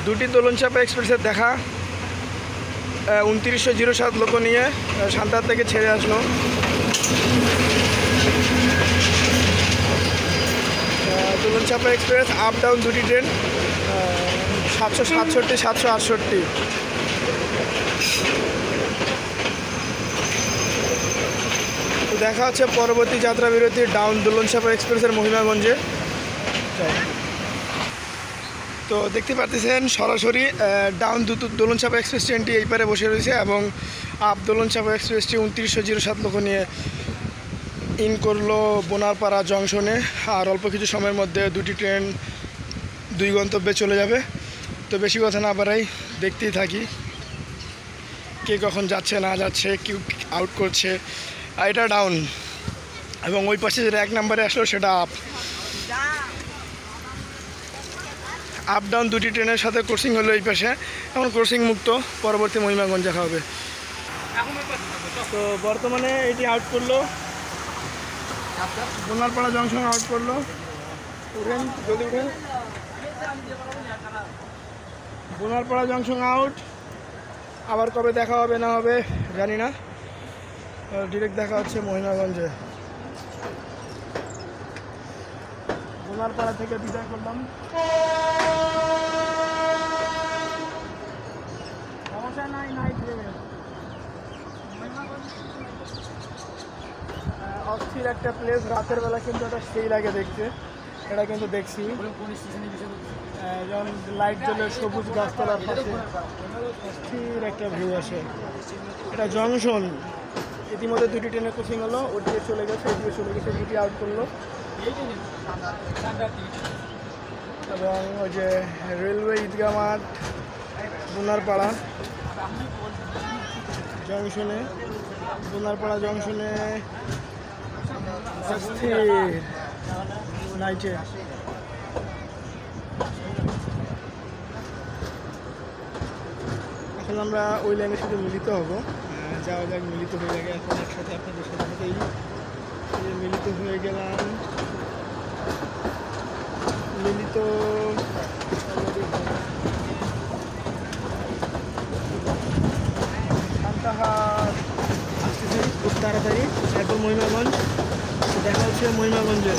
দুটি দোলনচাপা এক্সপ্রেসের দেখা 2907 লোক নিয়ে সান্তাহার থেকে ছেড়ে আসলো। দোলনচাপা এক্সপ্রেস আপ ডাউন দুটি ট্রেন 767 768। তো দেখা হচ্ছে পরবর্তী যাত্রা বিরতি ডাউন দোলনচাপা এক্সপ্রেসের মহিমাগঞ্জে। তো দেখতে পাচ্ছেন সরাসরি ডাউন দোলনচাপা এক্সপ্রেস ট্রেনটি এই পারে বসে রয়েছে এবং আপ দোলনচাপা এক্সপ্রেসটি 2907 লোক নিয়ে ইন করলো বোনারপাড়া জংশনে। আর অল্প কিছু সময়ের মধ্যে দুটি ট্রেন দুই গন্তব্যে চলে যাবে। তো বেশি কথা না বাড়াই, দেখতেই থাকি কে কখন যাচ্ছে না যাচ্ছে, কেউ আউট করছে। এটা ডাউন এবং ওই পাশে যেটা 1 নম্বরে আসলো সেটা আপ। আপ ডাউন দুটি ট্রেনের সাথে ক্রসিং হলো এই পাশে, এখন ক্রসিং মুক্ত। পরবর্তী মহিমাগঞ্জ দেখা হবে। তো বর্তমানে এটি আউট করলো, বোনারপাড়া জংশন আউট করলো। উঠেন, জলদি উঠেন। Bonarpara junction out. আবার কবে দেখা হবে না হবে জানি না, ডিরেক্ট দেখা হচ্ছে মহিমাগঞ্জে। বোনারপাড়া থেকে বিদায় করলাম। সমস্যা নাই, অস্থির একটা প্লেস। রাতের বেলা কিন্তু এটা সেই লাগে দেখতে, এটা কিন্তু দেখছি যখন লাইট জ্বলে সবুজ গাছতলার পাশে অস্থির একটা ভিউ আসে। এটা জংশন। ইতিমধ্যে দুটি ট্রেনে ক্রসিং হলো, ওদিকে চলে গেছে, এদিকে চলে গেছে, দুটি আউট করলো। এবং ওই যে রেলওয়ে ঈদগাহ মাঠ বোনারপাড়া জংশনে, বোনারপাড়া জংশনে নাইটে। এখন আমরা ওই লাইনের সাথে মিলিত হব, যাওয়া যাক, মিলিত হয়ে যাবে এখন একসাথে আপনাদের সাথেই মিলিত হয়ে গেলাম। মিলিত সান্তাহার আসতেছে খুব তাড়াতাড়ি। এখন মহিমাগঞ্জ দেখা হচ্ছে মহিমাগঞ্জে।